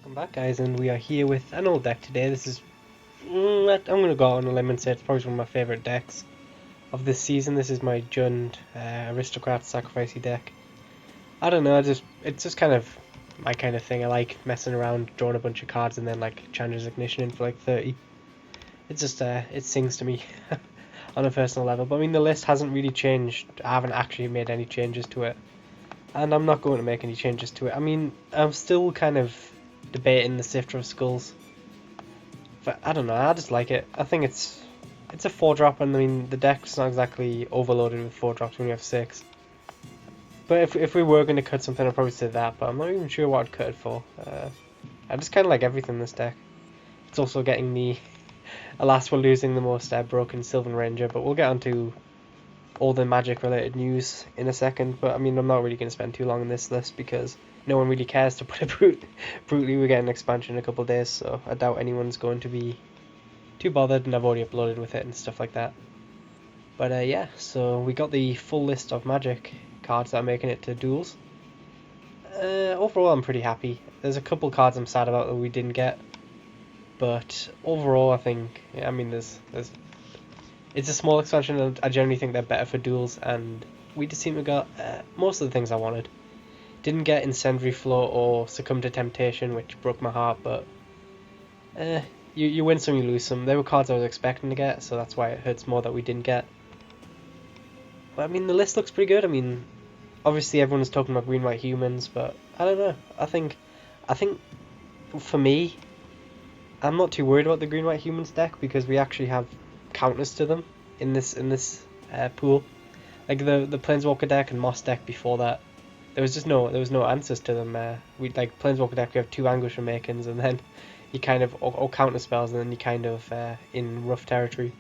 Welcome back, guys, and we are here with an old deck today. This is, I'm going to go out on a limb and say it's probably one of my favourite decks of this season. This is my Jund Aristocrat Sacrificey deck. I don't know, it's just kind of my kind of thing. I like messing around, drawing a bunch of cards, and then like Chandra's Ignition in for like 30. It just, it sings to me on a personal level. But I mean, the list hasn't really changed. I haven't actually made any changes to it. And I'm not going to make any changes to it. I mean, I'm still kind of debating the Sifter of Skulls. But I don't know, I just like it. I think it's a 4-drop, and I mean, the deck's not exactly overloaded with 4-drops when you have 6. But if we were going to cut something, I'd probably say that, but I'm not even sure what I'd cut it for. I just kind of like everything in this deck. It's also getting me, alas, we're losing the most broken Sylvan Ranger, but we'll get onto all the magic related news in a second. But I mean, I'm not really going to spend too long on this list because no one really cares, to put it brutally. We get an expansion in a couple of days, so I doubt anyone's going to be too bothered, and I've already uploaded with it and stuff like that. But yeah, so we got the full list of magic cards that are making it to Duels. Overall, I'm pretty happy. There's a couple cards I'm sad about that we didn't get, but overall, I think, I mean, there's it's a small expansion, and I generally think they're better for Duels, and we just seem to got most of the things I wanted. Didn't get Incendiary Flow or Succumb to Temptation, which broke my heart, but you win some, you lose some. They were cards I was expecting to get, so that's why it hurts more that we didn't get. But I mean, the list looks pretty good. I mean, obviously everyone's talking about green-white humans, but I don't know. I think for me, I'm not too worried about the green-white humans deck because we actually have counters to them in this pool. Like the Planeswalker deck and Moss deck before that, there was no answers to them. We like Planeswalker deck, we have 2 Anguish Awakens, and then you kind of or counter spells, and then you kind of in rough territory.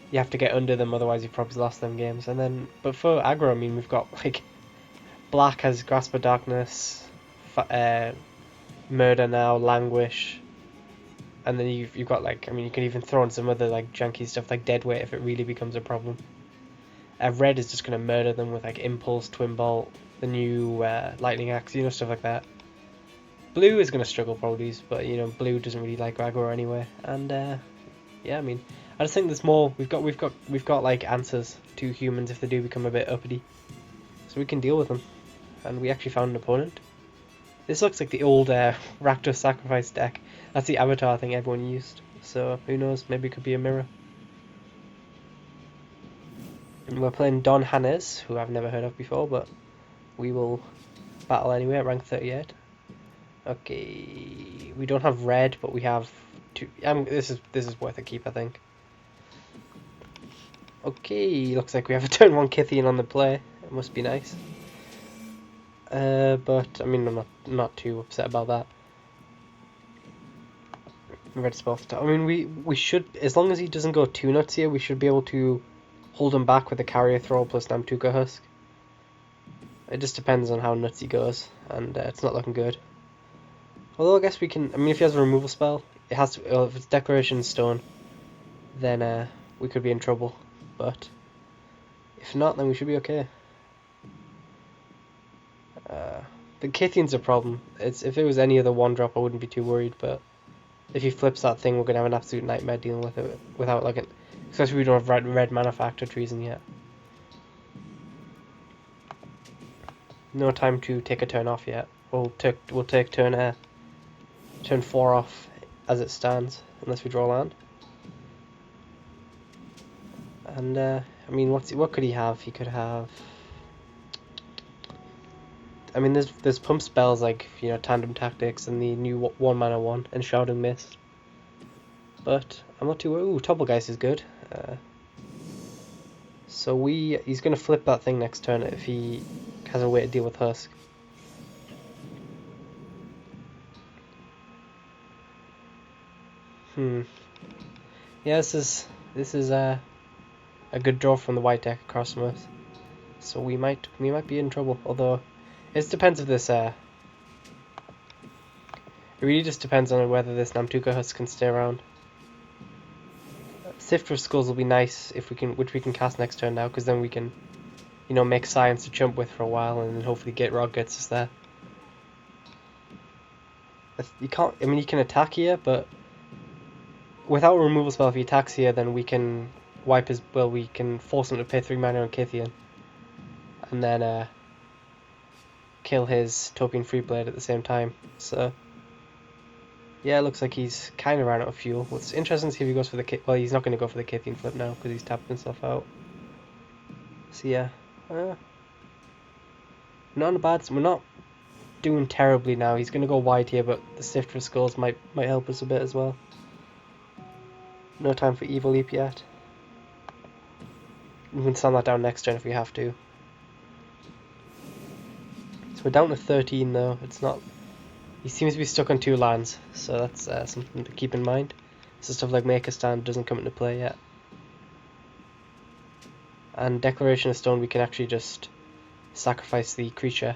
You have to get under them, otherwise you've probably lost them games. And then, but for aggro, I mean, we've got like Black has Grasp of Darkness, Murder Now, Languish, and then you've got like, I mean, you can even throw in some other like janky stuff like Deadweight if it really becomes a problem. Red is just going to murder them with like Impulse, Twin Bolt, the new Lightning Axe, you know, stuff like that. Blue is going to struggle probably, but you know, blue doesn't really like aggro anyway. And yeah, I mean, I just think there's more. We've got like answers to humans if they do become a bit uppity, so we can deal with them. And we actually found an opponent. This looks like the old Rakdos Sacrifice deck. That's the avatar thing everyone used. So who knows? Maybe it could be a mirror. And we're playing Don Hannes, who I've never heard of before, but we will battle anyway at rank 38. Okay, we don't have red, but we have 2. This is worth a keep, I think. Okay, looks like we have a turn 1 Kithian on the play. It must be nice. But I mean, I'm not too upset about that. Red spell for I mean, we should, as long as he doesn't go too nuts here, we should be able to hold him back with a Carrier Throw plus Namtuka Husk. It just depends on how nuts he goes, and it's not looking good. Although I guess we can, I mean, if he has a removal spell, it has to, if it's Declaration Stone, then we could be in trouble. But if not, then we should be okay. The Kithian's a problem. If it was any other 1-drop, I wouldn't be too worried, but if he flips that thing, we're going to have an absolute nightmare dealing with it without like especially we don't have red mana factor treason yet. No time to take a turn off yet. We'll take turn 4 off as it stands, unless we draw land. And I mean, what could he have? He could have, I mean, there's pump spells like, you know, Tandem Tactics and the new 1 mana 1 and Shrouding Mist. But I'm not too worried. Ooh, Topplegeist is good. So he's gonna flip that thing next turn if he has a way to deal with Husk. Yeah, this is a good draw from the white deck across from us. So we might be in trouble. Although it depends if this it really just depends on whether this Namtuka Husk can stay around. Sifter of Skulls will be nice if we can, which we can cast next turn now, because then we can, you know, make science to jump with for a while, and then hopefully Gate Rod gets us there. You can't. I mean, he can attack here, but without a removal spell, if he attacks here, then we can wipe his. Well, we can force him to pay 3 mana on Kythian, and then kill his Topian Freeblade at the same time. So yeah, it looks like he's kind of ran out of fuel. What's interesting to see if he goes for the well, he's not going to go for the Kythian flip now because he's tapped himself out. So yeah, not in a bad. We're not doing terribly now. He's going to go wide here, but the Sift for Skulls might help us a bit as well. No time for Evil Leap yet. We can slam that down next turn if we have to. So we're down to 13 though. It's not. He seems to be stuck on 2 lands, so that's something to keep in mind. So stuff like Make a Stand doesn't come into play yet. And Declaration of Stone, we can actually just sacrifice the creature.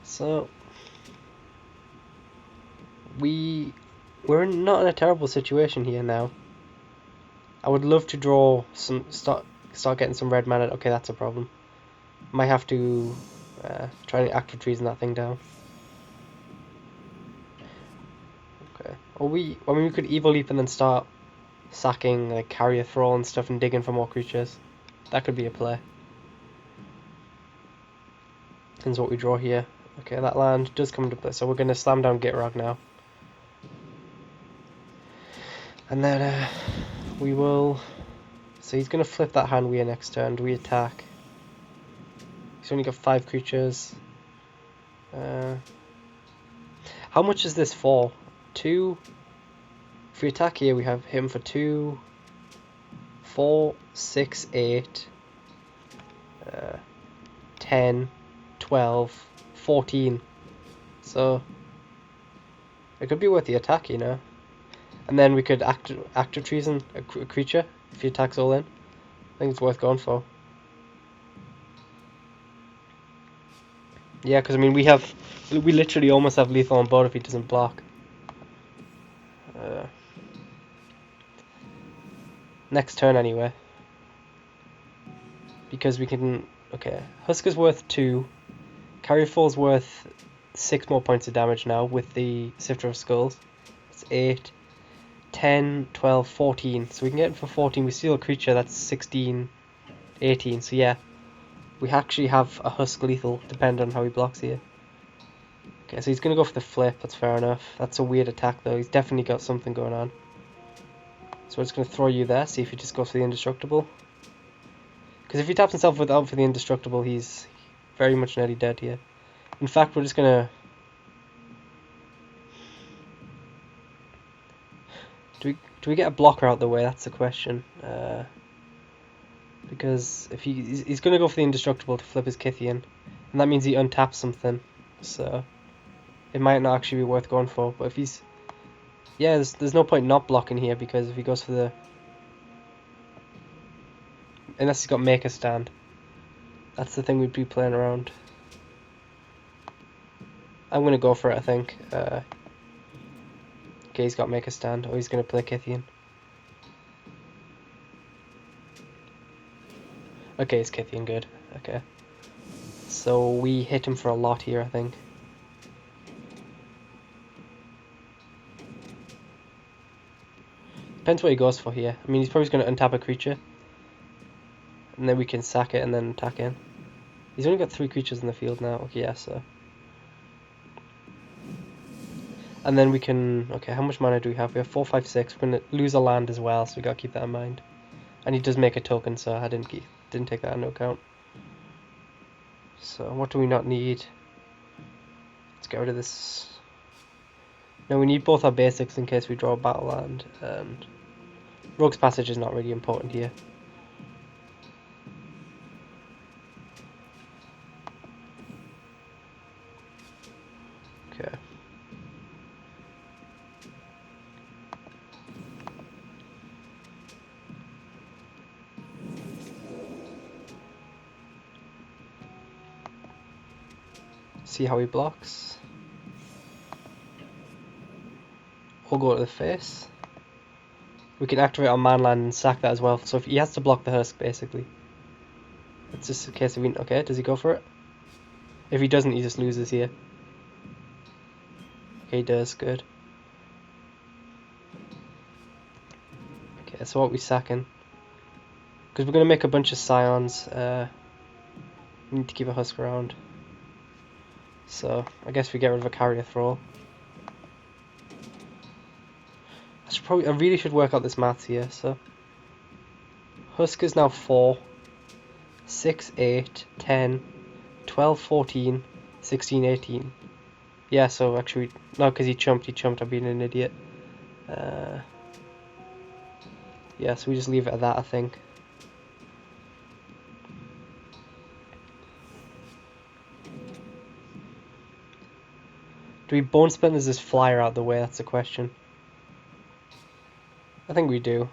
So we're not in a terrible situation here now. I would love to draw some start getting some red mana. Okay, that's a problem. Might have to try and active treason that thing down. Okay. Or we could Evil Leap and then start sacking like Carrier Thrall and stuff and digging for more creatures. That could be a play. Depends what we draw here. Okay, that land does come into play, so we're going to slam down Gitrog now. And then we will. So he's going to flip that hand we next turn. Do we attack? He's only got 5 creatures. How much is this for? 2. If we attack here, we have him for 2, 4, 6, 8, 10, 12, 14. So it could be worth the attack, you know. And then we could active treason a creature if he attacks all in. I think it's worth going for. Yeah, because I mean we literally almost have lethal on board if he doesn't block. Next turn anyway. Because we can. Okay, Huskar's worth 2. Carryfall's worth 6 more points of damage now with the Sifter of Skulls. It's 8, 10, 12, 14. So we can get him for 14. We steal a creature, that's 16, 18. So yeah, we actually have a Husk lethal, depending on how he blocks here. Okay, so he's going to go for the flip, that's fair enough. That's a weird attack though, he's definitely got something going on. So we're just going to throw you there, see if he just goes for the Indestructible. Because if he taps himself without for the Indestructible, he's very much nearly dead here. In fact, we're just going to... Do we get a blocker out the way? That's the question. Because if he's going to go for the Indestructible to flip his Kythian, and that means he untaps something. So it might not actually be worth going for. But if he's... Yeah, there's no point not blocking here, because if he goes for the... Unless he's got Make a Stand. That's the thing we'd be playing around. I'm going to go for it, I think. Okay, he's got Make a Stand. Oh, he's going to play Kythian. Okay, it's Kythian, good. Okay. So we hit him for a lot here, I think. Depends what he goes for here. I mean, he's probably going to untap a creature. And then we can sack it and then attack in. He's only got 3 creatures in the field now. Okay, yeah, so... And then we can... Okay, how much mana do we have? We have 4, 5, 6. We're going to lose a land as well, so we got to keep that in mind. And he does make a token, so I didn't take that into account. So, what do we not need? Let's get rid of this. No, we need both our basics in case we draw a battle land. And Rogue's Passage is not really important here. Okay. See how he blocks. We'll go to the face. We can activate our manland and sack that as well. So if he has to block the Husk, basically. It's just a case of okay, does he go for it? If he doesn't, he just loses here. Okay, he does, good. Okay, so what are we sacking? Because we're going to make a bunch of scions, we need to keep a husk around. So, I guess we get rid of a carrier thrall. I really should work out this maths here, so... Husk is now 4, 6, 8, 10, 12, 14, 16, 18. Yeah, so actually, no, because he chumped, I'm being an idiot. Yeah, so we just leave it at that, I think. Do we bone splinters this flyer out the way? That's the question. I think we do.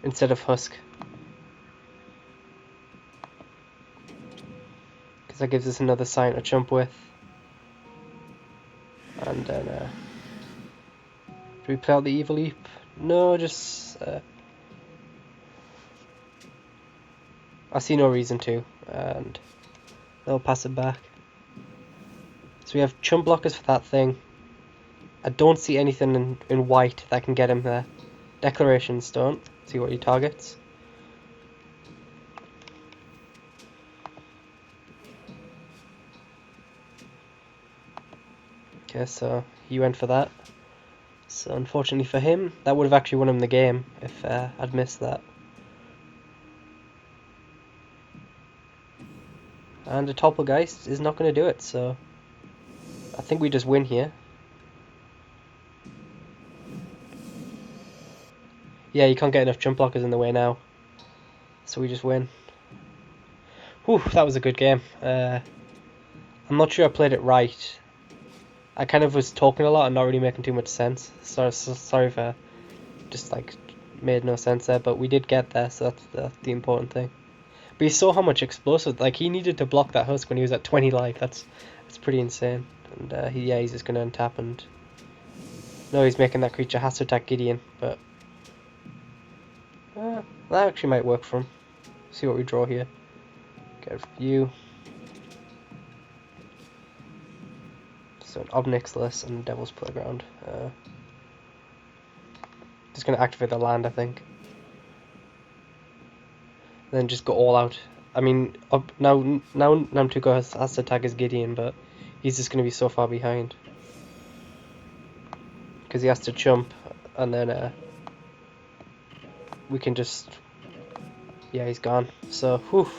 Instead of husk. Because that gives us another sign to jump with. And then, do we play out the evil leap? No, just, I see no reason to. And they'll pass it back. So we have chump blockers for that thing. I don't see anything in white that can get him there. Declarations don't. See what he targets. Okay, so he went for that. So unfortunately for him, that would have actually won him the game if I'd missed that. And a Toppelgeist is not going to do it, so I think we just win here. Yeah, you can't get enough jump blockers in the way now. So we just win. Whew, that was a good game. I'm not sure I played it right. I kind of was talking a lot and not really making too much sense. Sorry for just like made no sense there, but we did get there, so that's the important thing. But you saw how much explosive, like he needed to block that husk when he was at 20 life. That's pretty insane. And he's just gonna untap and no, he's making that creature has to attack Gideon, but that actually might work for him. See what we draw here. Get a view. So an Obnixless and Devil's Playground. Just gonna activate the land, I think. Then just go all out. I mean, now Namtuko has to attack his Gideon, but he's just gonna be so far behind because he has to jump, and then we can just he's gone. So whew.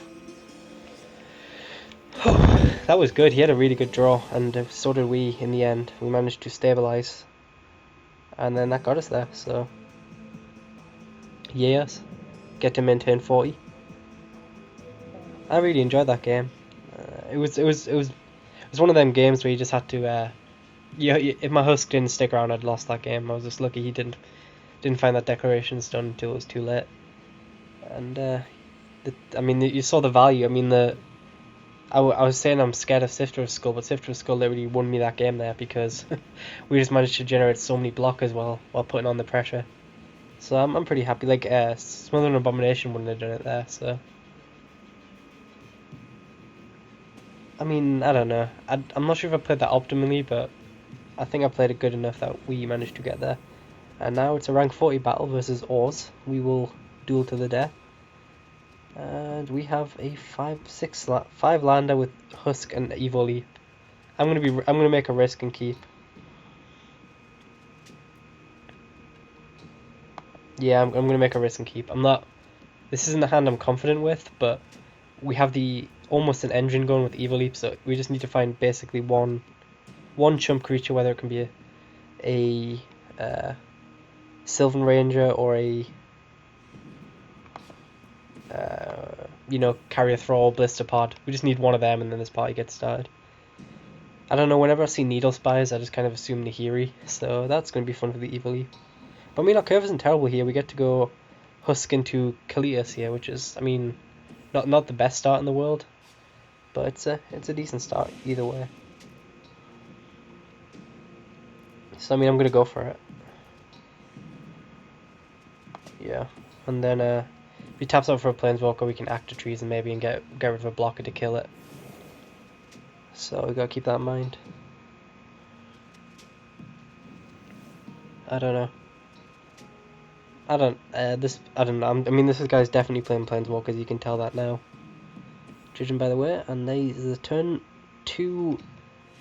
That was good. He had a really good draw, and so did we in the end. We managed to stabilize, and then that got us there. So yes, get to maintain 40. I really enjoyed that game. It was one of them games where you just had to. If my husk didn't stick around, I'd lost that game. I was just lucky he didn't find that declarations done until it was too late. And I mean, you saw the value. I mean, I was saying I'm scared of Sifter of Skull, but Sifter of Skull literally won me that game there because we just managed to generate so many blockers while putting on the pressure. So I'm pretty happy. Like Smothering Abomination wouldn't have done it there. So I mean, I don't know. I'm not sure if I played that optimally, but I think I played it good enough that we managed to get there. And now it's a rank 40 battle versus Oz. We will duel to the death. And we have a 5 lander with Husk and Evil Leap. I'm gonna make a risk and keep. Yeah, I'm gonna make a risk and keep. This isn't a hand I'm confident with, but we have almost an engine going with Evil Leap, so we just need to find basically one chump creature, whether it can be a Sylvan Ranger or a Carrier Thrall, Blister Pod. We just need one of them and then this party gets started. I don't know, whenever I see Needle Spires I just kind of assume Nahiri, so that's going to be fun for the Evil Leap. But I mean, our curve isn't terrible here. We get to go Husk into Kalias here, which is, I mean, not the best start in the world, but it's a decent start either way. So I mean, I'm going to go for it. Yeah, and then if he taps out for a Planeswalker, we can act a Treason maybe and get rid of a blocker to kill it. So we gotta keep that in mind. I don't know. I don't know. I mean, this guy's definitely playing Planeswalkers. You can tell that now, judging by the way. And they the turn 2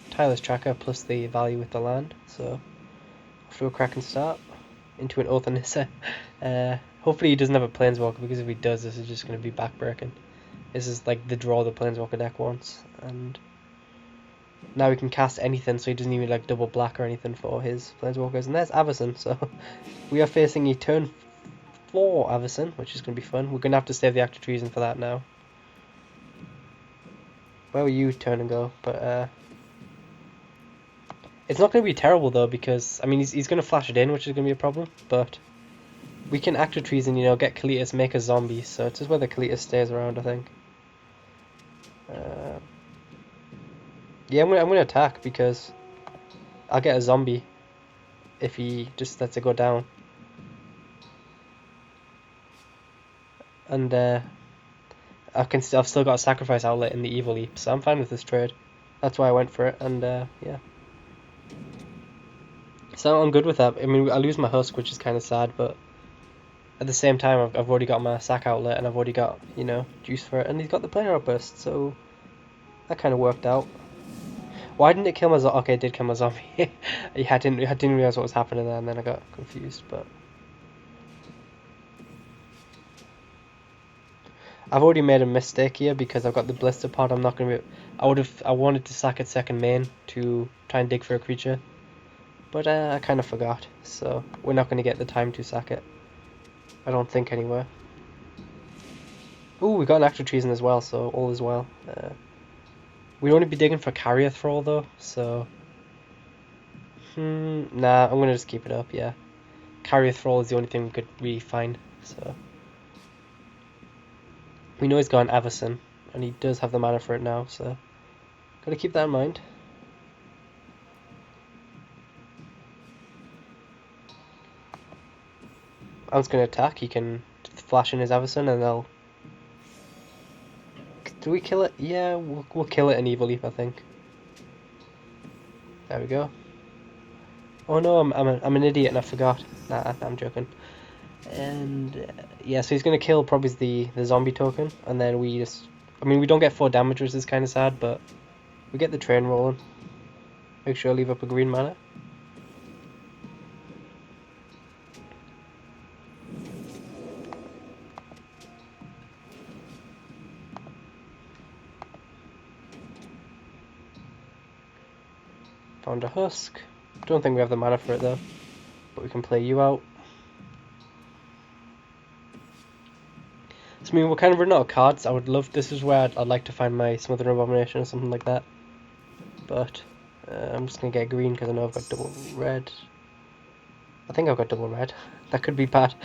Tireless Tracker plus the value with the land. So off to a cracking start into an Oath of Nissa. Hopefully he doesn't have a Planeswalker, because if he does, this is just going to be backbreaking. This is like the draw the Planeswalker deck wants, and now he can cast anything, so he doesn't even like double black or anything for his Planeswalkers. And there's Avacyn, so we are facing a turn 4 Avacyn, which is going to be fun. We're going to have to save the Act of Treason for that now. Where were you turn and go? But it's not going to be terrible though, because I mean he's going to flash it in, which is going to be a problem. But we can Act of Treason, you know, get Kalitas, make a zombie. So it's just whether Kalitas stays around, I think. Yeah, I'm gonna attack, because I'll get a zombie if he just lets it go down. And I've still got a sacrifice outlet in the Evil Leap, so I'm fine with this trade. That's why I went for it, and yeah. So I'm good with that. I mean, I lose my Husk, which is kind of sad, but at the same time, I've already got my sack outlet, and I've already got, you know, juice for it, and he's got the planar outburst, so that kind of worked out. Why didn't it kill my zombie? Okay, it did kill my zombie. Yeah, I didn't realize what was happening there, and then I got confused, but I've already made a mistake here, because I've got the blister pod. I'm not gonna be. I wanted to sack it second main to try and dig for a creature, but I kind of forgot. So we're not gonna get the time to sack it. I don't think anywhere. Ooh, we got an Act of Treason as well, so all is well. We'd only be digging for Carrier Thrall though, so nah, I'm gonna just keep it up. Yeah, Carrier Thrall is the only thing we could really find. So we know he's got an Avacyn, and he does have the mana for it now, so gotta keep that in mind. I was gonna attack. He can flash in his Avacyn, and they'll. Do we kill it? Yeah, we'll kill it in Evil Leap, I think. There we go. Oh no, I'm an idiot and I forgot. Nah, I'm joking. And yeah, so he's gonna kill probably the zombie token, and then we just. I mean, we don't get 4 damage, which is kind of sad, but we get the train rolling. Make sure I leave up a green mana. Found a Husk. Don't think we have the mana for it though, but we can play you out. So I mean, we're kind of running out of cards. I would love. This is where I'd like to find my Smothering Abomination or something like that. But I'm just gonna get green, because I know I've got double red. I think I've got double red. That could be bad.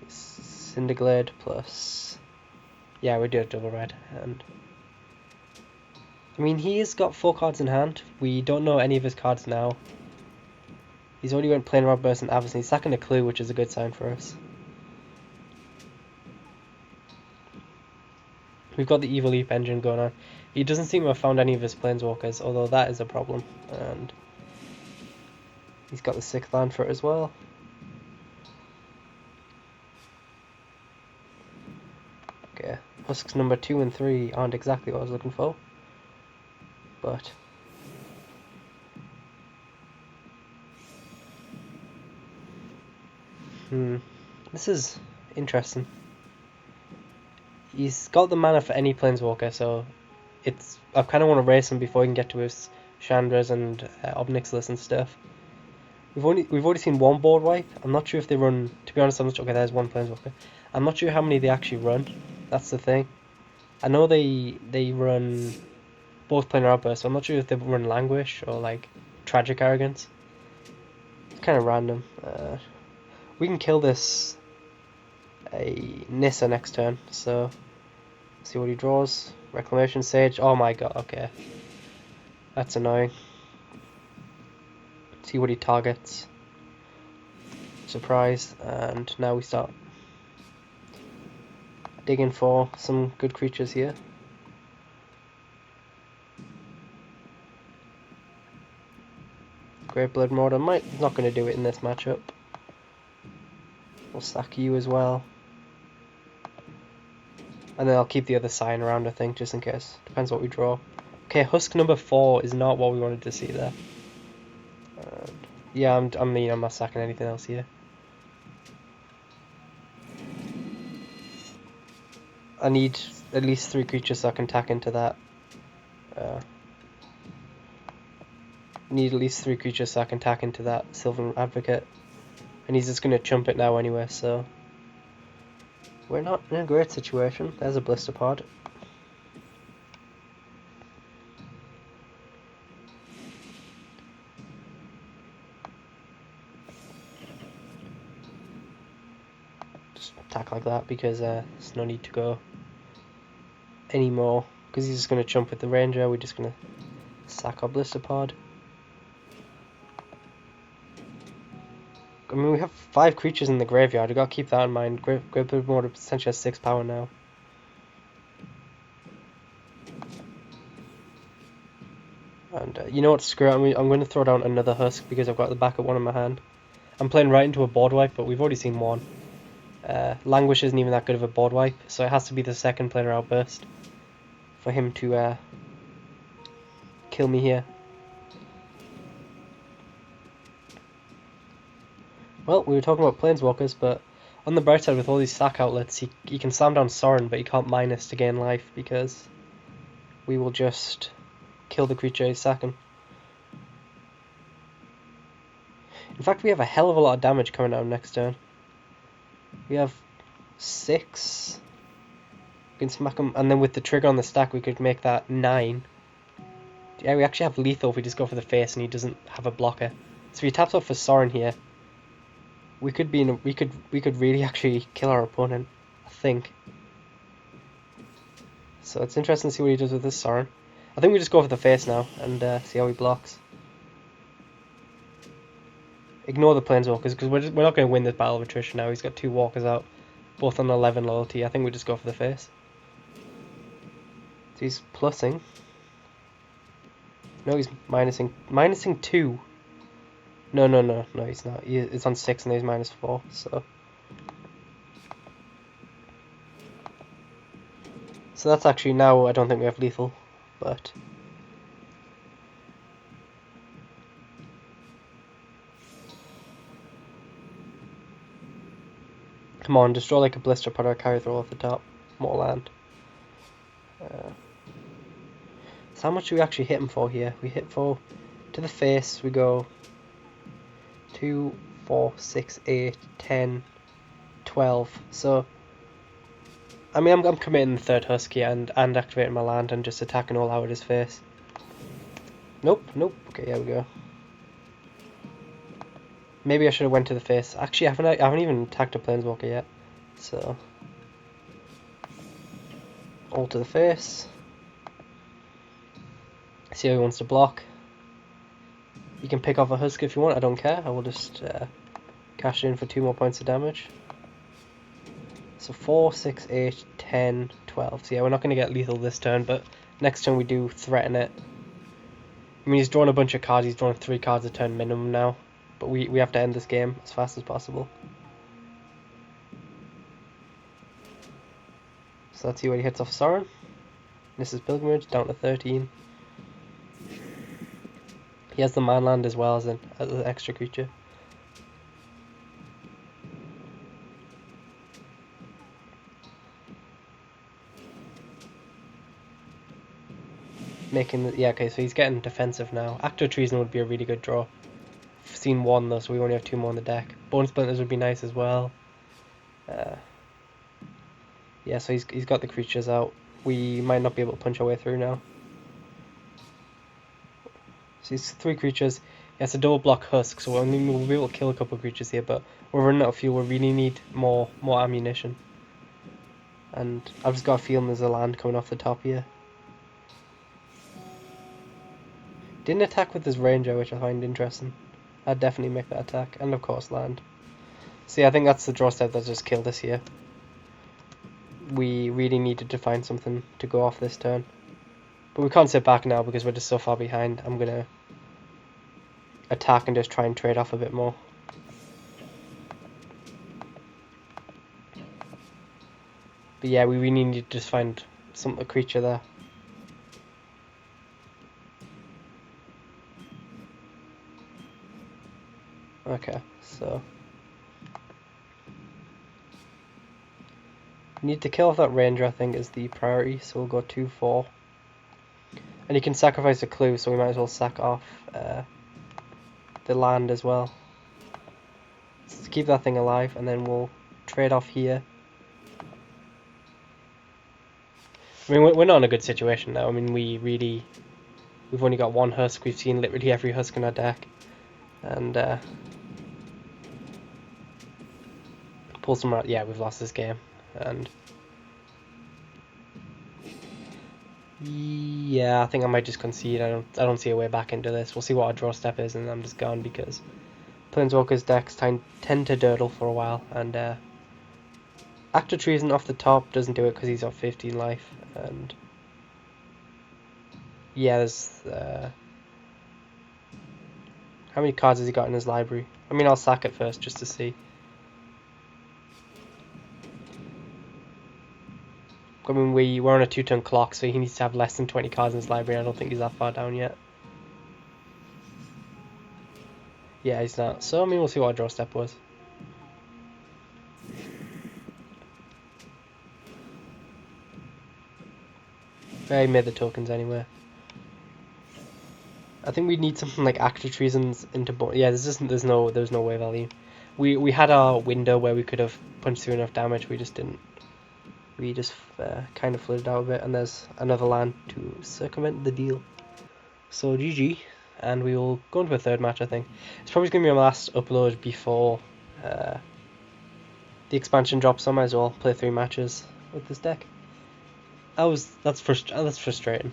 Cinderglade plus. Yeah, we do have double red, and I mean, he's got 4 cards in hand. We don't know any of his cards now. He's already went Planar Outburst and Avacyn. He's sacking a Clue, which is a good sign for us. We've got the Evil Leap engine going on. He doesn't seem to have found any of his Planeswalkers, although that is a problem. And he's got the 6th land for it as well. Okay, Husks number 2 and 3 aren't exactly what I was looking for. But this is interesting. He's got the mana for any Planeswalker, so I kind of want to race him before he can get to his Chandras and Obnixilis and stuff. We've already seen 1 board wipe. I'm not sure if they run. To be honest, okay, there's 1 Planeswalker. I'm not sure how many they actually run. That's the thing. I know they run both Planar Outbursts, so I'm not sure if they run Languish or like Tragic Arrogance. It's kind of random. We can kill this Nissa next turn, so see what he draws. Reclamation Sage. Oh my god, okay. That's annoying. See what he targets. Surprise, and now we start digging for some good creatures here. Great Blood Mortar. Not going to do it in this matchup. We'll sack you as well. And then I'll keep the other sign around, I think, just in case. Depends what we draw. Okay, Husk number 4 is not what we wanted to see there. Yeah, I'm not sacking anything else here. I need at least 3 creatures so I can tack into that. Need at least 3 creatures so I can tack into that Sylvan Advocate. And he's just going to chump it now anyway, so... We're not in a great situation. There's a Blister Pod. Just attack like that because there's no need to go anymore. Because he's just going to chump with the Ranger, we're just going to sack our Blister Pod. I mean, we have 5 creatures in the graveyard. I've got to keep that in mind. Great Blood Mortar essentially has 6 power now. And you know what? Screw it. I'm going to throw down another Husk because I've got the backup one in my hand. I'm playing right into a board wipe, but we've already seen one. Languish isn't even that good of a board wipe, so it has to be the second planar outburst for him to kill me here. Well, we were talking about Planeswalkers, but on the bright side, with all these sack outlets, he can slam down Sorin, but he can't minus to gain life, because we will just kill the creature he's sacking. In fact, we have a hell of a lot of damage coming out next turn. We have 6. We can smack him, and then with the trigger on the stack, we could make that 9. Yeah, we actually have lethal if we just go for the face and he doesn't have a blocker. So if he taps off for Sorin here, we could be in we could really actually kill our opponent, I think. So it's interesting to see what he does with this Sorin. I think we just go for the face now and see how he blocks. Ignore the Planeswalkers because we're not going to win this battle of attrition now. He's got 2 walkers out, both on 11 loyalty. I think we just go for the face. So he's plussing. No, he's minusing 2. No, he's not. It's on 6 and he's -4, so... So that's actually now, I don't think we have lethal, but... Come on, just draw like a Blister Pod or Carry Throw off the top. More land. So how much do we actually hit him for here? We hit for... To the face, we go... 2, 4, 6, 8, 10, 12. So, I mean, I'm committing the 3rd Husky and activating my land and just attacking all out at his face. Nope. Okay, here we go. Maybe I should have went to the face. Actually, I haven't even attacked a Planeswalker yet. So, all to the face. See how he wants to block. You can pick off a Husk if you want, I don't care. I will just cash in for 2 more points of damage. So 4, 6, 8, 10, 12. So yeah, we're not going to get lethal this turn, but next turn we do threaten it. I mean, he's drawn a bunch of cards. He's drawn 3 cards a turn minimum now. But we have to end this game as fast as possible. So let's see what he hits off Sorin. This is Pilgrimage, down to 13. He has the manland as well as an extra creature. Yeah, okay, so he's getting defensive now. Act of Treason would be a really good draw. I've seen 1 though, so we only have 2 more in the deck. Bone Splinters would be nice as well. Yeah, so he's got the creatures out. We might not be able to punch our way through now. So he's 3 creatures. He has a double block Husk, so we'll be able to kill a couple of creatures here, but we're running out of fuel. We really need more ammunition. And I've just got a feeling there's a land coming off the top here. Didn't attack with his Ranger, which I find interesting. I'd definitely make that attack, and of course land. See, I think that's the draw step that just killed us here. We really needed to find something to go off this turn. But we can't sit back now because we're just so far behind. attack and just try and trade off a bit more. But yeah, we really need to just find a creature there. Okay, so we need to kill off that ranger, I think, is the priority, so we'll go 2-4. And he can sacrifice a clue, so we might as well sack off the land as well. Let's keep that thing alive, and then we'll trade off here. I mean, we're not in a good situation now. I mean, we've only got one husk. We've seen literally every husk in our deck, and pull some out. Yeah, we've lost this game, and yeah, I think I might just concede. I don't see a way back into this. We'll see what our draw step is, and I'm just gone because Planeswalker's decks tend to durdle for a while, and Act of Treason off the top doesn't do it because he's got 15 life, and yeah, there's how many cards has he got in his library? I mean, I'll sack it first just to see. I mean, we're on a 2-turn clock, so he needs to have less than 20 cards in his library. I don't think he's that far down yet. Yeah, he's not. So, I mean, we'll see what our draw step was. He made the tokens anyway. I think we need something like Act of Treasons into yeah. There's no way value. We had our window where we could have punched through enough damage. We just didn't. We just kind of flitted out of it, and there's another land to circumvent the deal. So GG, and we will go into a third match. I think it's probably going to be my last upload before the expansion drops. So I might as well play 3 matches with this deck. That's frustrating.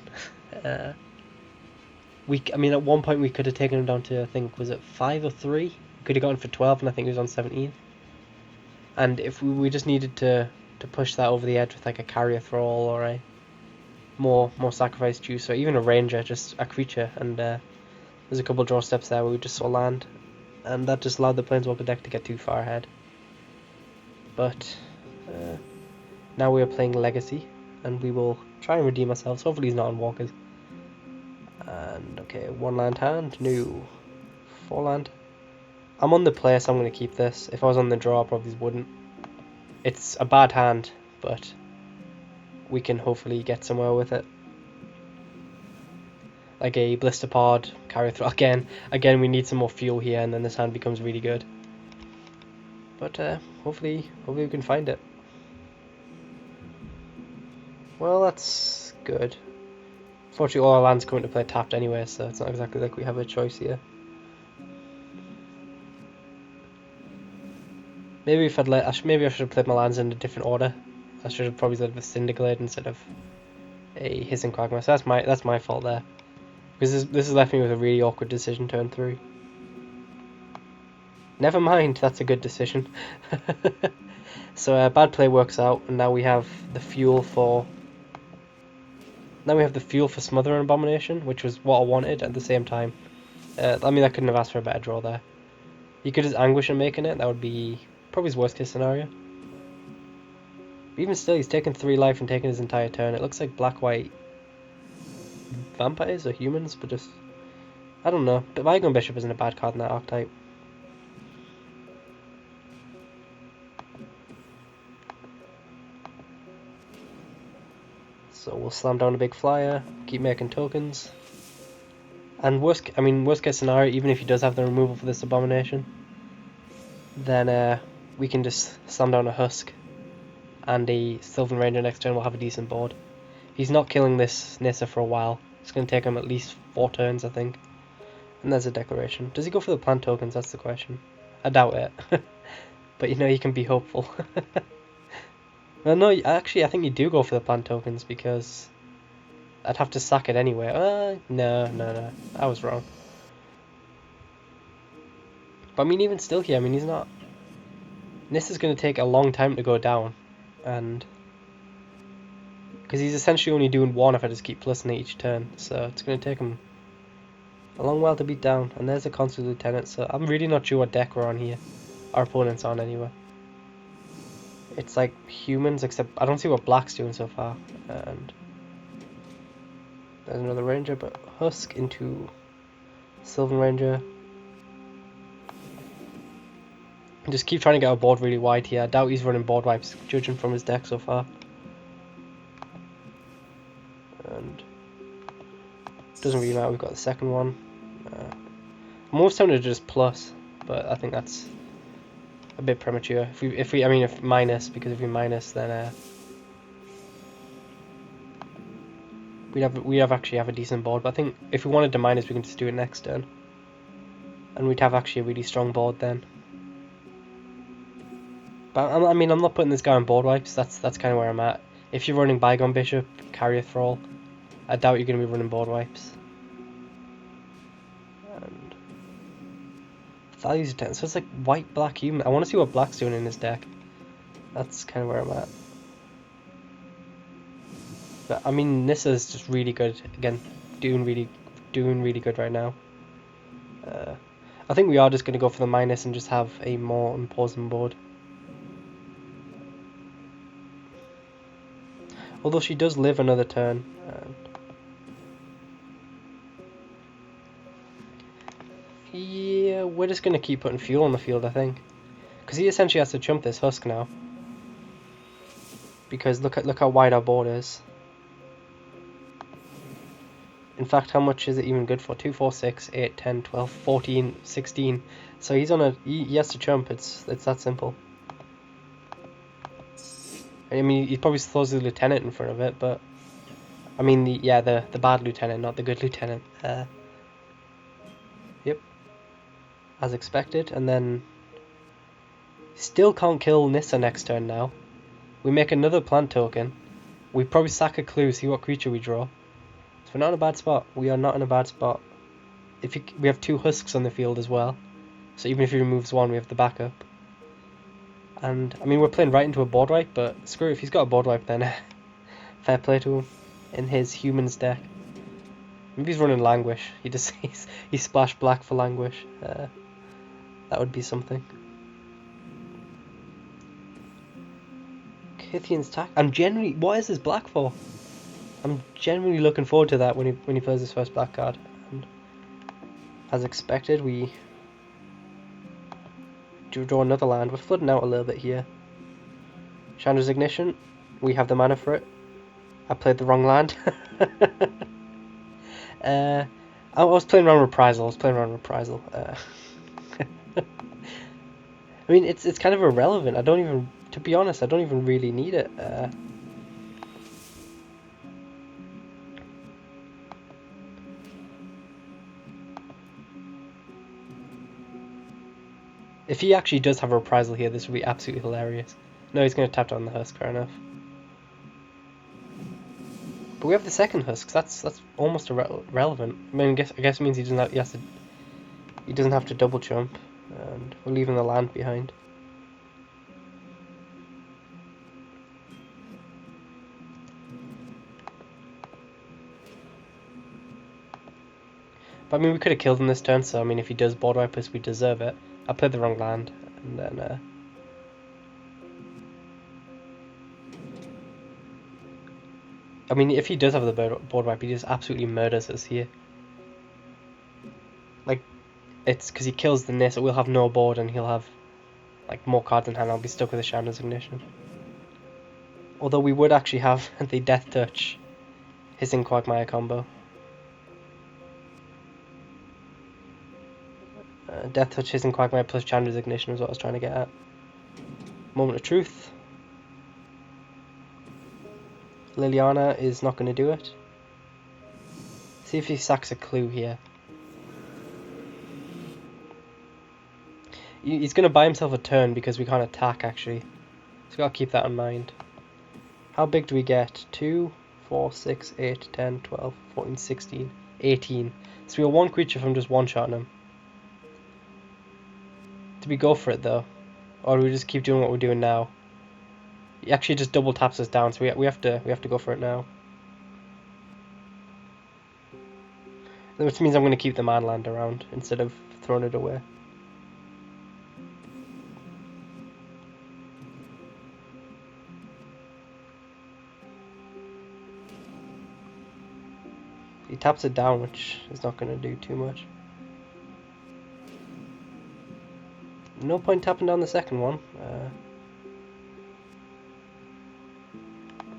I mean, at one point we could have taken him down to, I think, was it 5 or 3? We could have gone for 12, and I think he was on 17. And if we just needed to push that over the edge with like a carrier thrall or a more sacrifice juice, or even a ranger, just a creature, and there's a couple draw steps there where we just saw land, and that just allowed the Planeswalker deck to get too far ahead. But now we are playing Legacy, and we will try and redeem ourselves. Hopefully he's not on walkers. And okay, 1 land hand, no, 4 land. I'm on the play, so I'm going to keep this. If I was on the draw, I probably wouldn't. It's a bad hand, but we can hopefully get somewhere with it. Like a blister pod, carry through. Again, we need some more fuel here, and then this hand becomes really good. But hopefully we can find it. Well, that's good. Fortunately, all our lands come into play tapped anyway, so it's not exactly like we have a choice here. Maybe maybe I should have played my lands in a different order. I should have probably led with Cinderglade instead of a Hissing Quagmire. So that's my fault there, because this has left me with a really awkward decision turn 3. Never mind, that's a good decision. So bad play works out, and now we have the fuel for. Now we have the fuel for Smother and Abomination, which was what I wanted at the same time. I mean, I couldn't have asked for a better draw there. You could just Anguish and making it. That would be probably his worst case scenario. But even still, he's taken 3 life and taken his entire turn. It looks like black-white vampires or humans, but just I don't know. But Vigon Bishop isn't a bad card in that archetype. So we'll slam down a big flyer, keep making tokens. And worst case scenario, even if he does have the removal for this Abomination, then we can just slam down a Husk, and a Sylvan Ranger next turn will have a decent board. He's not killing this Nissa for a while. It's going to take him at least 4 turns, I think. And there's a declaration. Does he go for the plant tokens? That's the question. I doubt it. But you can be hopeful. Well, no, actually, I think you do go for the plant tokens, because I'd have to sack it anyway. No, I was wrong. But I mean, even still here, I mean, he's not. This is going to take a long time to go down, and because he's essentially only doing 1 if I just keep plusing it each turn, so it's going to take him A long while to beat down, and there's a Constant Lieutenant, so I'm really not sure what deck we're on here. Our opponent's on anyway. It's like humans, except I don't see what black's doing so far. And there's another ranger, but Husk into Sylvan Ranger. Just keep trying to get our board really wide here. I doubt he's running board wipes, judging from his deck so far. And doesn't really matter, we've got the second one. I'm almost tempted to just plus, but I think that's a bit premature. If minus, because if we minus, then we'd actually have a decent board. But I think if we wanted to minus, we can just do it next turn, and we'd have actually a really strong board then. But I'm not putting this guy on board wipes. That's kind of where I'm at. If you're running Bygone Bishop, Carrier Thrall, I doubt you're going to be running board wipes. And values of 10, so it's like white, black, human. I want to see what black's doing in his deck. That's kind of where I'm at. But I mean, Nissa's just really good again, doing really good right now. I think we are just going to go for the minus and just have a more imposing board. Although she does live another turn. Yeah, we're just going to keep putting fuel on the field, I think. Because he essentially has to chump this Husk now. Because look how wide our board is. In fact, how much is it even good for? 2, 4, 6, 8, 10, 12, 14, 16. So he's on he has to chump, it's that simple. I mean, he probably throws the lieutenant in front of it, but I mean, the bad lieutenant, not the good lieutenant. Yep, as expected, and then still can't kill Nissa next turn. Now we make another plant token. We probably sack a clue, see what creature we draw. So we're not in a bad spot. We are not in a bad spot. We have 2 Husks on the field as well, so even if he removes one, we have the backup. And, I mean, we're playing right into a board wipe, but screw it, if he's got a board wipe, then fair play to him in his humans deck. Maybe he's running Languish. He splashed black for Languish. That would be something. Kythian's Tack. What is this black for? I'm genuinely looking forward to that when he plays his first black card. And as expected, we draw another land. We're flooding out a little bit here. Chandra's Ignition. We have the mana for it. I played the wrong land. I was playing around Reprisal. I mean, it's kind of irrelevant. To be honest, I don't even really need it. If he actually does have a Reprisal here, this would be absolutely hilarious. No, he's going to tap down the Husk, fair enough. But we have the second Husk, that's almost irrelevant. I mean, I guess it means he doesn't have to double jump, and we're leaving the land behind. But I mean, we could have killed him this turn, so I mean, if he does board wipe us, we deserve it. I played the wrong land, and then I mean, if he does have the board wipe, he just absolutely murders us here. Like, it's because he kills the Nissa, we'll have no board, and he'll have like more cards in hand. I'll be stuck with a Chandra's Ignition. Although we would actually have the Death Touch, Hissing Quagmire combo. Death Touch, Hissing Quagmire plus Chandra's Ignition is what I was trying to get at. Moment of Truth. Liliana is not going to do it. See if he sacks a clue here. He's going to buy himself a turn because we can't attack, actually. So got to keep that in mind. How big do we get? 2, 4, 6, 8, 10, 12, 14, 16, 18. So we're one creature from just one-shotting him. Do we go for it, though? Or do we just keep doing what we're doing now? He actually just double taps us down, so we have to go for it now. Which means I'm going to keep the man land around instead of throwing it away. He taps it down, which is not going to do too much. No point tapping down the second one.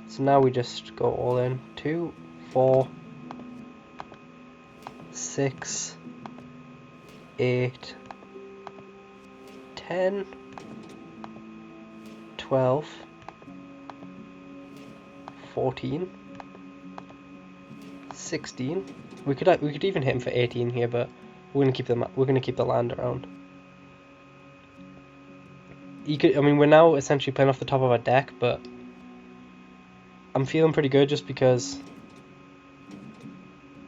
So now we just go all in. 2, 4, 6, 8, 10, 12, 14, 16. We could even hit him for 18 here, but we're gonna keep the land around. We're now essentially playing off the top of our deck, but I'm feeling pretty good just because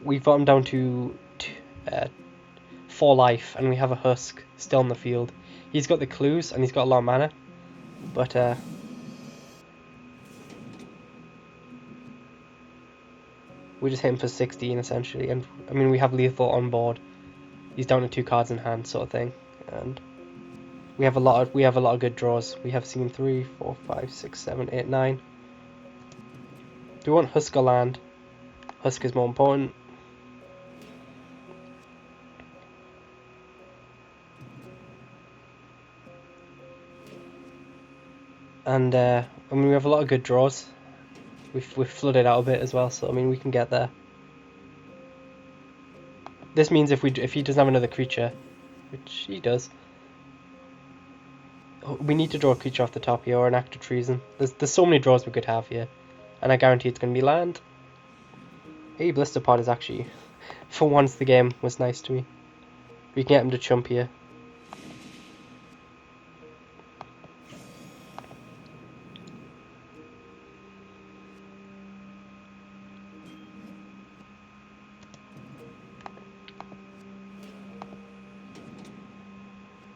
we've got him down to 4 life, and we have a Husk still on the field. He's got the clues, and he's got a lot of mana, but we just hit him for 16 essentially, and we have lethal on board. He's down to 2 cards in hand, sort of thing, and we have a lot of good draws. We have seen 3, 4, 5, 6, 7, 8, 9. Do we want Husk or land? Husk is more important. And we have a lot of good draws. We've flooded out a bit as well, so we can get there. This means if he doesn't have another creature, which he does, we need to draw a creature off the top here or an act of treason. There's so many draws we could have here, and I guarantee it's going to be land. Hey, Blister Pod is actually, for once the game was nice to me. We can get him to chump here.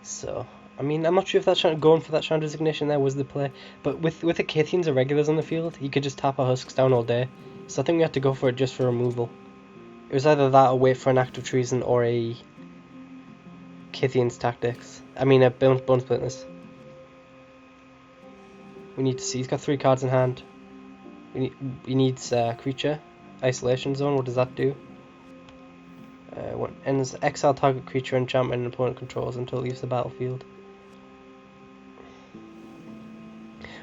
So, I'm not sure if that's going for that Chandra's Ignition there was the play, but with the Kythians or regulars on the field, he could just tap our Husks down all day. So I think we had to go for it just for removal. It was either that or wait for an act of treason or a Kythian's tactics. A Bone Splinters. We need to see. He's got 3 cards in hand. He needs creature. Isolation Zone. What does that do? Ends exile target creature enchantment and opponent controls until it leaves the battlefield.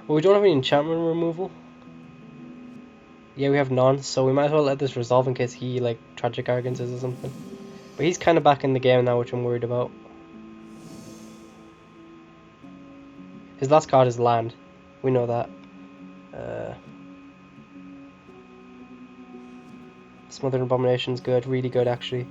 Well, we don't have any enchantment removal. Yeah, we have none, so we might as well let this resolve in case he Tragic Arrogances or something. But he's kind of back in the game now, which I'm worried about. His last card is land. We know that. Smothering Abomination's good, really good actually.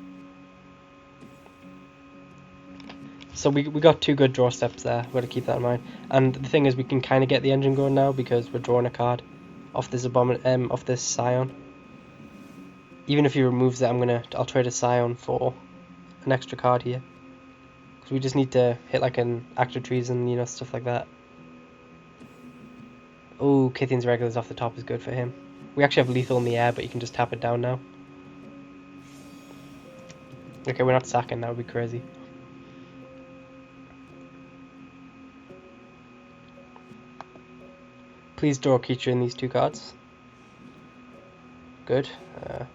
So we got 2 good draw steps there. We've got to keep that in mind. And the thing is, we can kind of get the engine going now because we're drawing a card off this off this Scion. Even if he removes it, I'll trade a Scion for an extra card here. Because we just need to hit an Act of Treason, stuff like that. Oh, Kythian's Regulars off the top is good for him. We actually have lethal in the air, but you can just tap it down now. Okay, we're not sacking, that would be crazy. Please draw a creature in these 2 cards. Good. I'm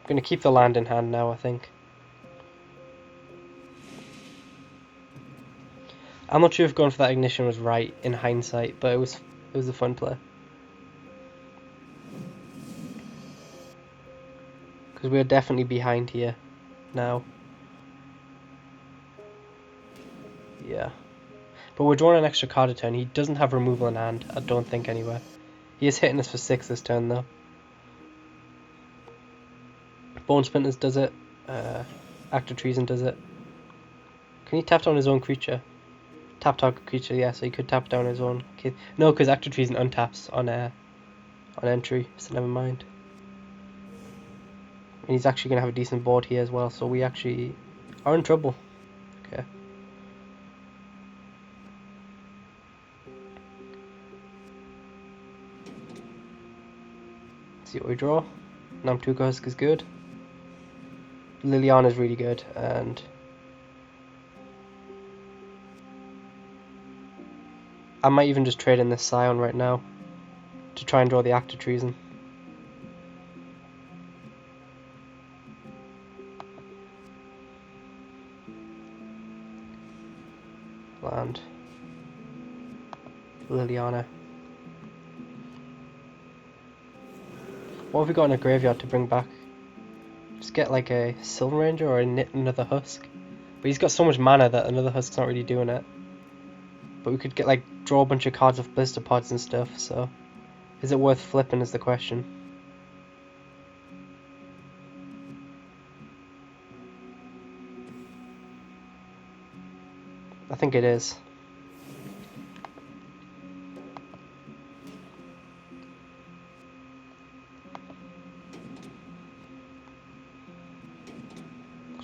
going to keep the land in hand now, I think. I'm not sure if going for that Ignition was right in hindsight, but it was a fun play. Because we're definitely behind here now. Yeah. But we're drawing an extra card a turn. He doesn't have removal in hand, I don't think, anywhere. He is hitting us for 6 this turn, though. Bone Splinters does it. Act of Treason does it. Can he tap down his own creature? Tap target creature, yeah, so he could tap down his own. No, because Act of Treason untaps on entry, so never mind. And he's actually going to have a decent board here as well, so we actually are in trouble. Okay. See what we draw. Namtuka Husk is good. Liliana's really good, and I might even just trade in this Scion right now to try and draw the Act of Treason. Land. Liliana. What have we got in a graveyard to bring back? Just get like a Silver Ranger or another Husk. But he's got so much mana that another Husk's not really doing it. But we could get like draw a bunch of cards off blister pods and stuff, so is it worth flipping is the question. I think it is.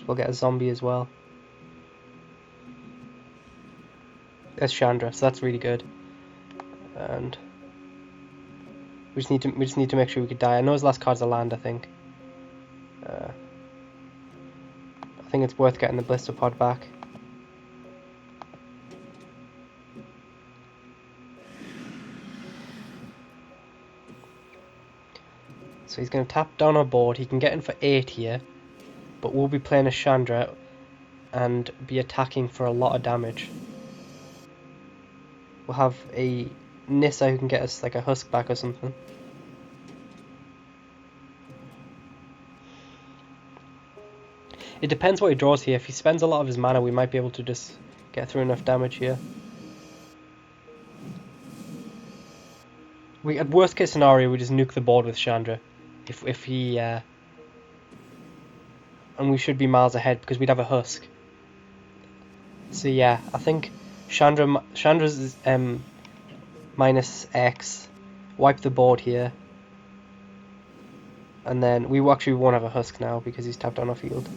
We'll get a zombie as well. There's Chandra, so that's really good. And we just need to make sure we could die. I know his last card's a land, I think. I think it's worth getting the blister pod back. So he's going to tap down our board. He can get in for 8 here, but we'll be playing a Chandra and be attacking for a lot of damage. We'll have a Nissa who can get us like a Husk back or something. It depends what he draws here. If he spends a lot of his mana, we might be able to just get through enough damage here. At worst case scenario, we just nuke the board with Chandra. If he and we should be miles ahead because we'd have a Husk. So yeah, I think Chandra's minus X, wipe the board here, and then we actually won't have a Husk now because he's tapped on our field.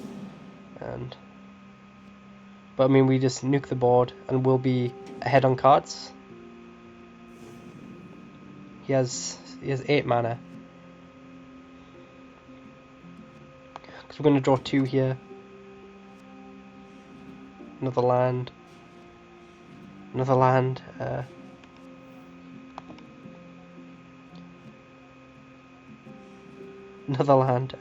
But I mean, we just nuke the board and we'll be ahead on cards. He has 8 mana. Because we're going to draw 2 here. Another land. Another land. Another land.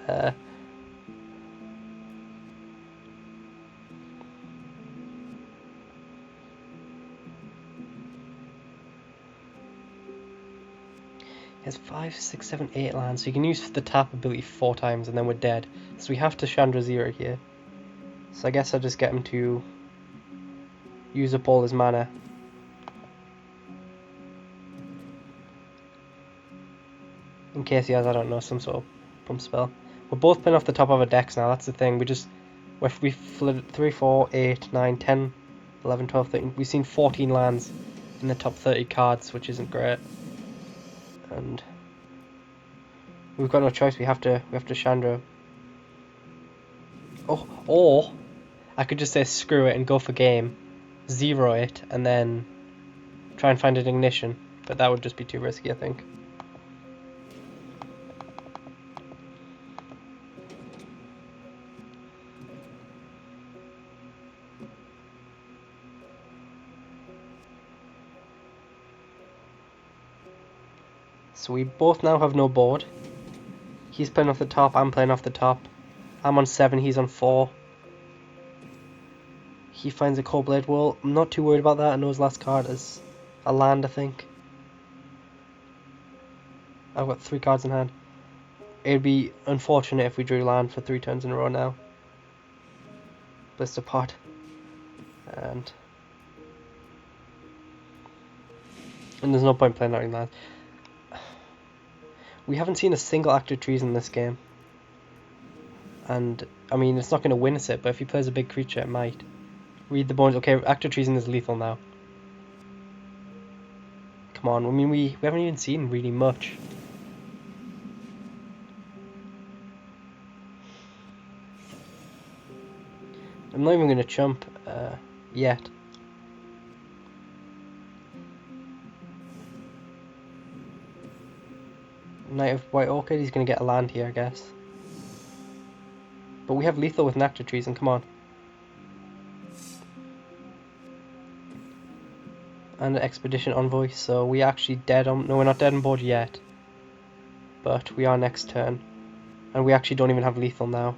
He has 5, 6, 7, 8 lands, so you can use the tap ability 4 times and then we're dead. So we have to Chandra 0 here. So I guess I'll just get him to use up all his mana. In case he has, I don't know, some sort of pump spell. We're both playing off the top of our decks now, that's the thing. We flooded 3, 4, 8, 9, 10, 11, 12, 13. We've seen 14 lands in the top 30 cards, which isn't great. And we've got no choice. We have to Chandra. Oh, or I could just say screw it and go for game, 0 it, and then try and find an ignition. But that would just be too risky, I think. So we both now have no board. He's playing off the top, I'm playing off the top. I'm on 7, he's on 4. He finds a Cold Blade Wall. I'm not too worried about that. I know his last card is a land, I think. I've got 3 cards in hand. It'd be unfortunate if we drew land for 3 turns in a row now. Blister Pod. And there's no point playing out in land. We haven't seen a single Act of Treason in this game. And, I mean, it's not going to win us it, but if he plays a big creature, it might. Read the bones. Okay, Act of Treason is lethal now. Come on, I mean, we haven't even seen really much. I'm not even going to chump yet. Knight of White Orchid, he's going to get a land here, I guess. But we have lethal with Nectar Trees, and come on. And an Expedition Envoy, so we actually dead on... No, we're not dead on board yet. But we are next turn. And we actually don't even have lethal now.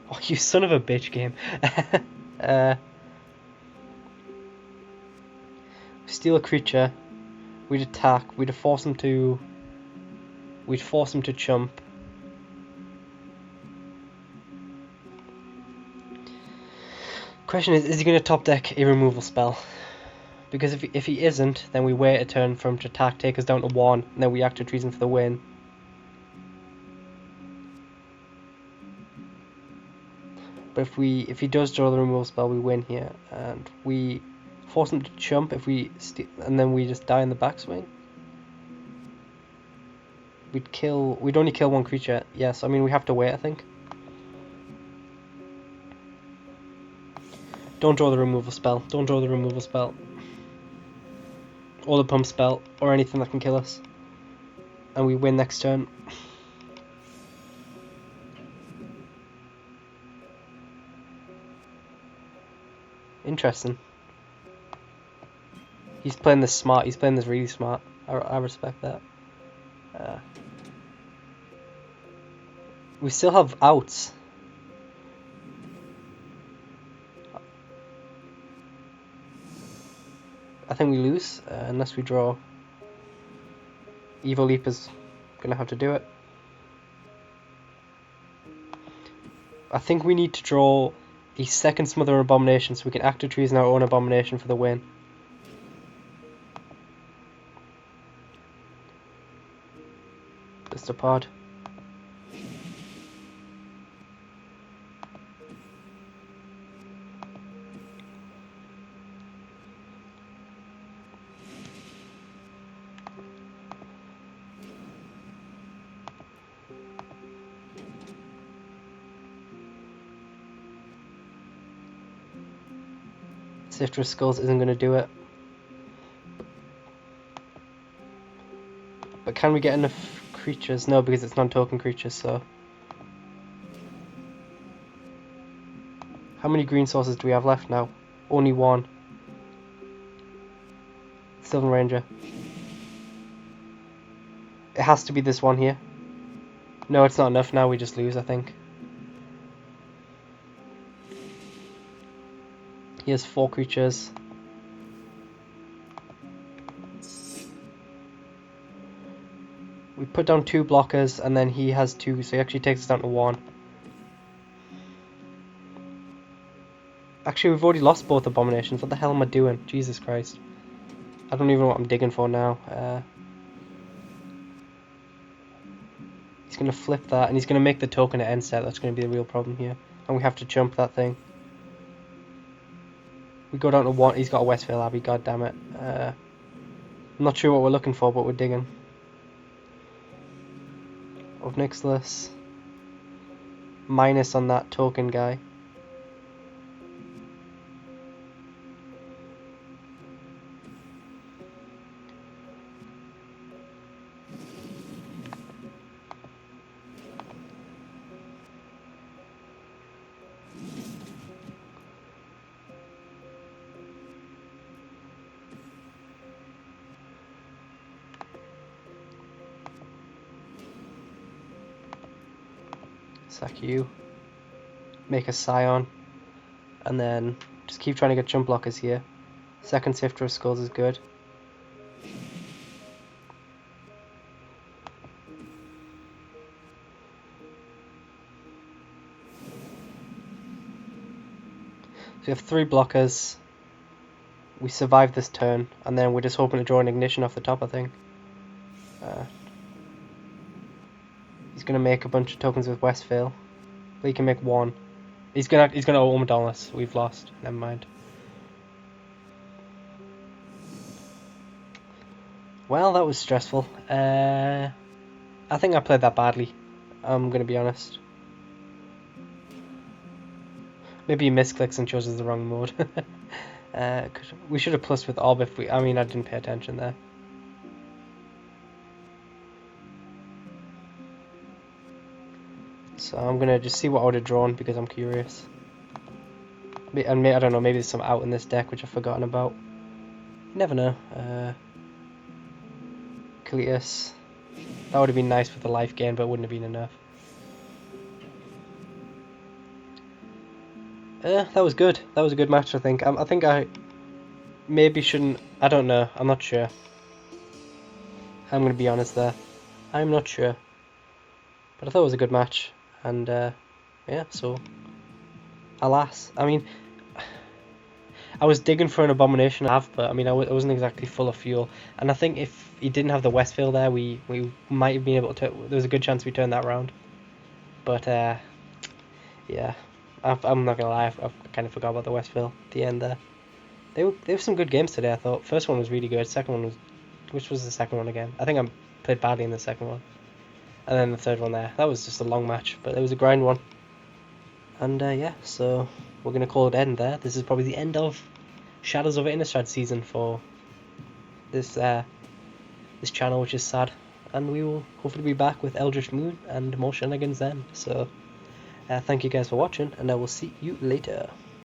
Oh, you son of a bitch, game. Steal a creature. We'd attack. We'd force him to... We'd force him to chump. Question is he going to top deck a removal spell? Because if he isn't, then we wait a turn for him to attack, take us down to 1, and then we Actor Treason for the win. But if he does draw the removal spell, we win here, and we force him to chump if we and then we just die in the backswing. We'd only kill one creature. Yes, I mean we have to wait, I think. Don't draw the removal spell. Don't draw the removal spell. Or the pump spell, or anything that can kill us. And we win next turn. Interesting. He's playing this smart. He's playing this really smart. I respect that. We still have outs. I think we lose unless we draw. Evil Leap is gonna have to do it. I think we need to draw a second Smother Abomination so we can Active Treason our own Abomination for the win. Just a pod. Sifter of Skulls isn't going to do it. But can we get enough creatures? No, because it's non-token creatures, so... How many green sources do we have left now? Only one. Sylvan Ranger. It has to be this one here. No, it's not enough. Now we just lose, I think. He has 4 creatures. We put down 2 blockers, and then he has 2, so he actually takes us down to 1. Actually, we've already lost both Abominations. What the hell am I doing? Jesus Christ. I don't even know what I'm digging for now. He's going to flip that, and he's going to make the token at end set. That's going to be the real problem here. And we have to jump that thing. We go down to 1. He's got a Westvale Abbey, god damn it. I'm not sure what we're looking for, but we're digging. Of Nixilis. Minus on that token guy. Sack you. Make a Scion. And then just keep trying to get jump blockers here. Second Sifter of Skulls is good. So we have 3 blockers. We survive this turn, and then we're just hoping to draw an Ignition off the top, I think. He's gonna make a bunch of tokens with Westvale. But he can make 1. He's gonna Omidon us. We've lost. Never mind. Well, that was stressful. I think I played that badly. I'm gonna be honest. Maybe he misclicks and chooses the wrong mode. We should have plus with Orb if we... I mean, I didn't pay attention there. So I'm gonna just see what I would have drawn because I'm curious. And I don't know, maybe there's some out in this deck which I've forgotten about. You never know. Cletus. That would have been nice with the life gain, but it wouldn't have been enough. That was good. That was a good match, I think. I think I maybe shouldn't... I don't know. I'm not sure. I'm going to be honest there. I'm not sure. But I thought it was a good match. And, yeah, so... Alas. I mean... I was digging for an Abomination to have, but I mean, I wasn't exactly full of fuel. And I think if he didn't have the Westfield there, we might have been able to... There was a good chance we turned that around. But, yeah. I'm not going to lie, I've kind of forgot about the Westfield at the end there. They were some good games today, I thought. First one was really good. Second one was... Which was the second one again? I think I played badly in the second one. And then the third one there. That was just a long match, but it was a grind one. And yeah, so we're going to call it end there. This is probably the end of Shadows of Innistrad season for this this channel, which is sad. And we will hopefully be back with Eldritch Moon and more shenanigans then. So thank you guys for watching, and I will see you later.